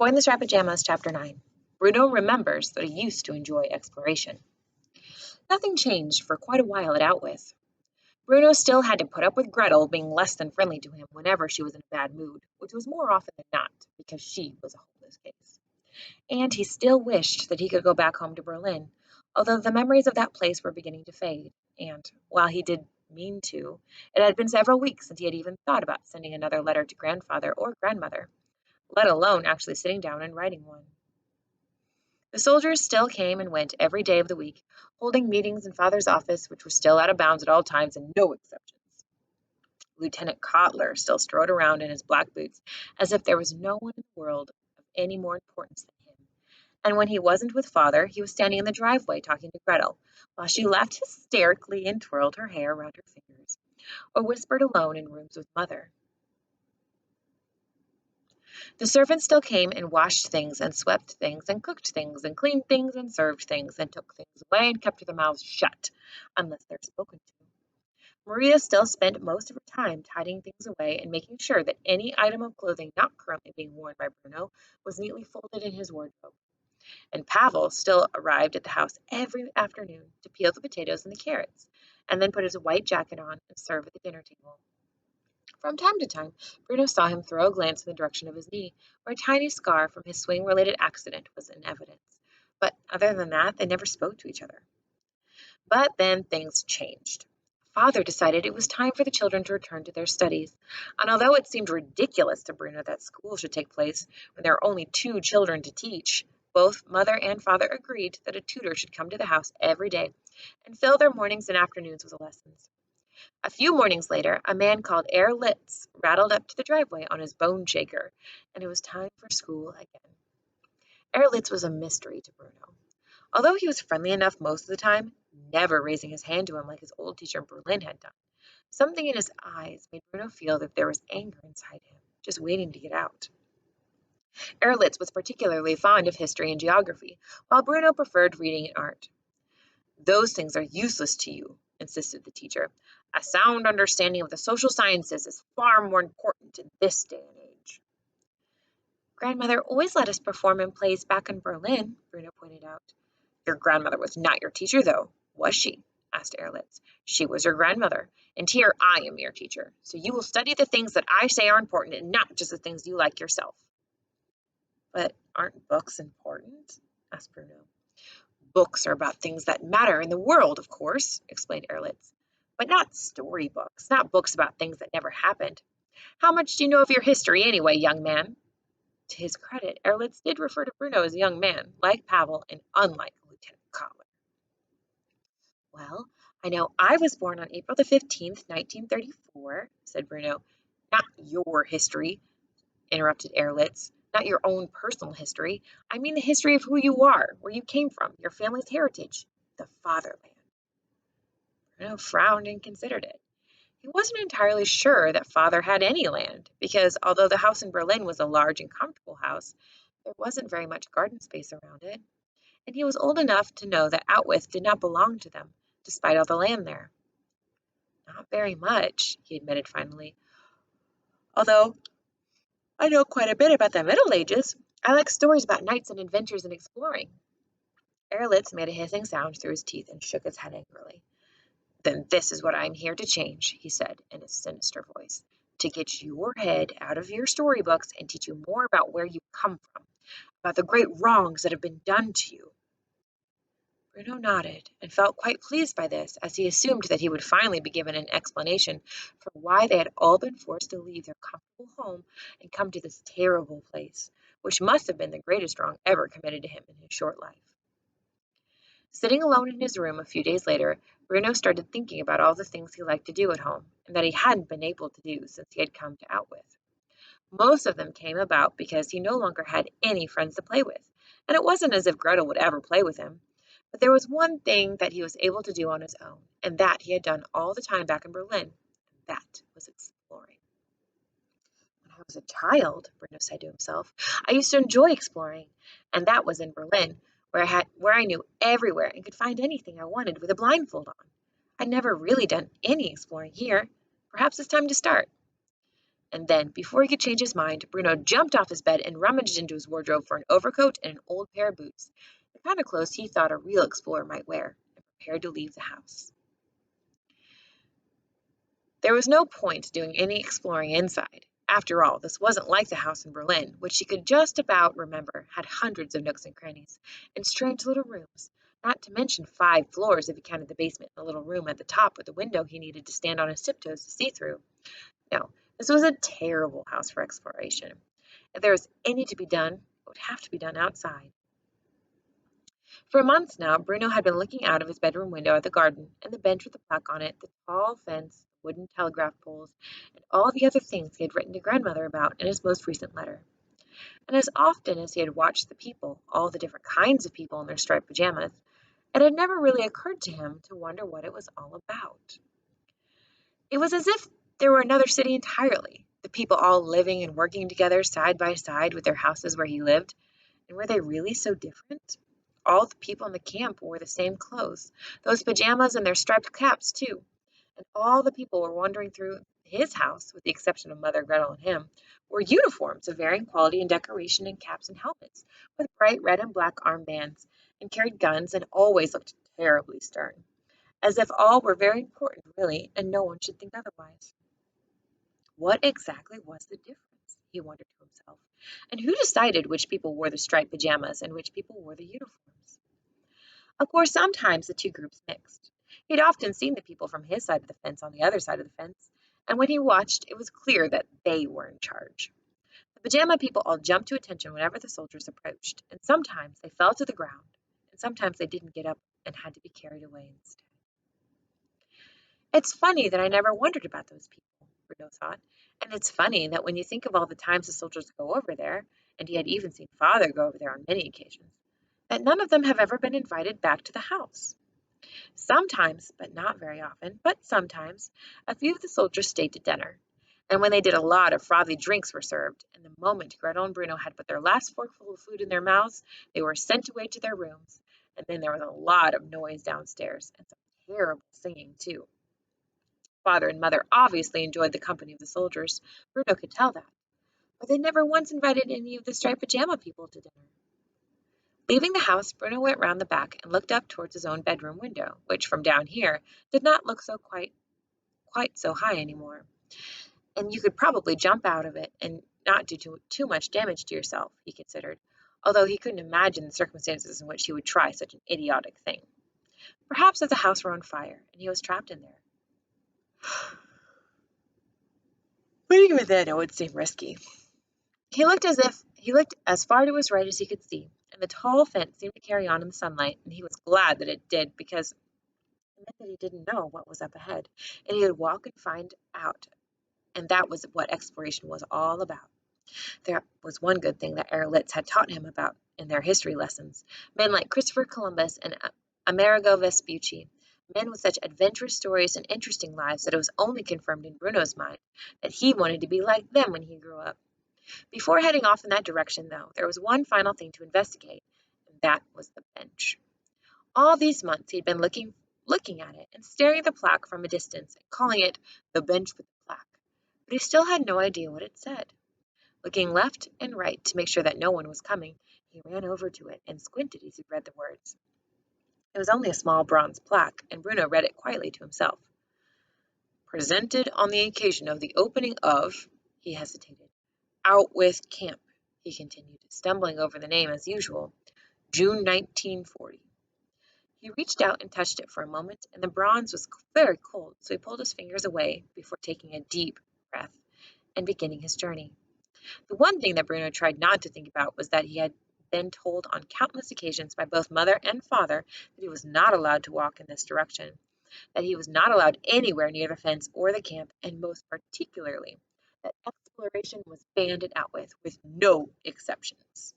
Boy in the Striped Pajamas, Chapter 9. Bruno remembers that he used to enjoy exploration. Nothing changed for quite a while at Outwith. Bruno still had to put up with Gretel being less than friendly to him whenever she was in a bad mood, which was more often than not, because she was a hopeless case. And he still wished that he could go back home to Berlin, although the memories of that place were beginning to fade, and, while he did mean to, it had been several weeks since he had even thought about sending another letter to grandfather or grandmother, let alone actually sitting down and writing one. The soldiers still came and went every day of the week, holding meetings in father's office, which was still out of bounds at all times and no exceptions. Lieutenant Kotler still strode around in his black boots as if there was no one in the world of any more importance than him. And when he wasn't with father, he was standing in the driveway talking to Gretel, while she laughed hysterically and twirled her hair around her fingers, or whispered alone in rooms with mother. The servants still came and washed things and swept things and cooked things and cleaned things and served things and took things away and kept their mouths shut, unless they're spoken to. Maria still spent most of her time tidying things away and making sure that any item of clothing not currently being worn by Bruno was neatly folded in his wardrobe. And Pavel still arrived at the house every afternoon to peel the potatoes and the carrots, and then put his white jacket on and serve at the dinner table. From time to time, Bruno saw him throw a glance in the direction of his knee, where a tiny scar from his swing-related accident was in evidence. But other than that, they never spoke to each other. But then things changed. Father decided it was time for the children to return to their studies, and although it seemed ridiculous to Bruno that school should take place when there are only 2 children to teach, both mother and father agreed that a tutor should come to the house every day and fill their mornings and afternoons with lessons. A few mornings later, a man called Herr Litz rattled up to the driveway on his bone shaker, and it was time for school again. Herr Litz was a mystery to Bruno. Although he was friendly enough most of the time, never raising his hand to him like his old teacher in Berlin had done, something in his eyes made Bruno feel that there was anger inside him, just waiting to get out. Herr Litz was particularly fond of history and geography, while Bruno preferred reading and art. "Those things are useless to you," insisted the teacher. "A sound understanding of the social sciences is far more important in this day and age." "Grandmother always let us perform in plays back in Berlin," Bruno pointed out. "Your grandmother was not your teacher, though, was she?" asked Erlitz. "She was your grandmother, and here I am your teacher, so you will study the things that I say are important and not just the things you like yourself." "But aren't books important?" asked Bruno. "Books are about things that matter in the world, of course," explained Erlitz. "But not storybooks, not books about things that never happened. How much do you know of your history anyway, young man?" To his credit, Erlitz did refer to Bruno as a young man, like Pavel and unlike Lieutenant Kotler. "Well, I know I was born on April the 15th, 1934, said Bruno. "Not your history," interrupted Erlitz. "Not your own personal history. I mean the history of who you are, where you came from, your family's heritage, the fatherland." Bruno frowned and considered it. He wasn't entirely sure that father had any land, because although the house in Berlin was a large and comfortable house, there wasn't very much garden space around it, and he was old enough to know that Outwith did not belong to them, despite all the land there. "Not very much," he admitted finally, "although I know quite a bit about the Middle Ages. I like stories about knights and adventures and exploring." Erlitz made a hissing sound through his teeth and shook his head angrily. "Then this is what I'm here to change," he said in a sinister voice, "to get your head out of your storybooks and teach you more about where you come from, about the great wrongs that have been done to you." Bruno nodded and felt quite pleased by this, as he assumed that he would finally be given an explanation for why they had all been forced to leave their comfortable home and come to this terrible place, which must have been the greatest wrong ever committed to him in his short life. Sitting alone in his room a few days later, Bruno started thinking about all the things he liked to do at home, and that he hadn't been able to do since he had come to Outwith. Most of them came about because he no longer had any friends to play with, and it wasn't as if Gretel would ever play with him. But there was one thing that he was able to do on his own, and that he had done all the time back in Berlin, and that was exploring. "When I was a child," Bruno said to himself, "I used to enjoy exploring, and that was in Berlin, where I knew everywhere and could find anything I wanted with a blindfold on. I'd never really done any exploring here. Perhaps it's time to start." And then, before he could change his mind, Bruno jumped off his bed and rummaged into his wardrobe for an overcoat and an old pair of boots, the kind of clothes he thought a real explorer might wear, and prepared to leave the house. There was no point doing any exploring inside. After all, this wasn't like the house in Berlin, which he could just about remember had hundreds of nooks and crannies, and strange little rooms, not to mention 5 floors if you counted the basement and the little room at the top with a window he needed to stand on his tiptoes to see through. No, this was a terrible house for exploration. If there was any to be done, it would have to be done outside. For months now, Bruno had been looking out of his bedroom window at the garden, and the bench with the plaque on it, the tall fence, wooden telegraph poles, and all the other things he had written to grandmother about in his most recent letter. And as often as he had watched the people, all the different kinds of people in their striped pajamas, it had never really occurred to him to wonder what it was all about. It was as if there were another city entirely, the people all living and working together side by side with their houses where he lived. And were they really so different? All the people in the camp wore the same clothes, those pajamas and their striped caps, too. And all the people were wandering through his house, with the exception of Mother Gretel and him, wore uniforms of varying quality and decoration and caps and helmets, with bright red and black armbands, and carried guns and always looked terribly stern, as if all were very important, really, and no one should think otherwise. What exactly was the difference? He wondered to himself. And who decided which people wore the striped pajamas and which people wore the uniforms? Of course, sometimes the two groups mixed. He'd often seen the people from his side of the fence on the other side of the fence, and when he watched, it was clear that they were in charge. The pajama people all jumped to attention whenever the soldiers approached, and sometimes they fell to the ground, and sometimes they didn't get up and had to be carried away instead. It's funny that I never wondered about those people, Bruno thought. And it's funny that when you think of all the times the soldiers go over there, and he had even seen father go over there on many occasions, that none of them have ever been invited back to the house. Sometimes, but not very often, but sometimes, a few of the soldiers stayed to dinner. And when they did, a lot of frothy drinks were served, and the moment Gretel and Bruno had put their last forkful of food in their mouths, they were sent away to their rooms. And then there was a lot of noise downstairs, and some terrible singing, too. Father and Mother obviously enjoyed the company of the soldiers. Bruno could tell that. But they never once invited any of the striped pajama people to dinner. Leaving the house, Bruno went round the back and looked up towards his own bedroom window, which from down here did not look so quite so high anymore. And you could probably jump out of it and not do too much damage to yourself, he considered, although he couldn't imagine the circumstances in which he would try such an idiotic thing. Perhaps if the house were on fire and he was trapped in there. But even then it would seem risky. He looked as far to his right as he could see, and the tall fence seemed to carry on in the sunlight, and he was glad that it did, because it meant that he didn't know what was up ahead, and he would walk and find out, and that was what exploration was all about. There was one good thing that Erlitz had taught him about in their history lessons. Men like Christopher Columbus and Amerigo Vespucci, men with such adventurous stories and interesting lives that it was only confirmed in Bruno's mind that he wanted to be like them when he grew up. Before heading off in that direction, though, there was one final thing to investigate, and that was the bench. All these months he had been looking at it and staring at the plaque from a distance and calling it the bench with the plaque, but he still had no idea what it said. Looking left and right to make sure that no one was coming, he ran over to it and squinted as he read the words. It was only a small bronze plaque, and Bruno read it quietly to himself. Presented on the occasion of the opening of, he hesitated. Out with camp, he continued, stumbling over the name as usual. June 1940. He reached out and touched it for a moment, and the bronze was very cold, so he pulled his fingers away before taking a deep breath and beginning his journey. The one thing that Bruno tried not to think about was that he had been told on countless occasions by both mother and father that he was not allowed to walk in this direction, that he was not allowed anywhere near the fence or the camp, and most particularly that exploration was banded out with no exceptions.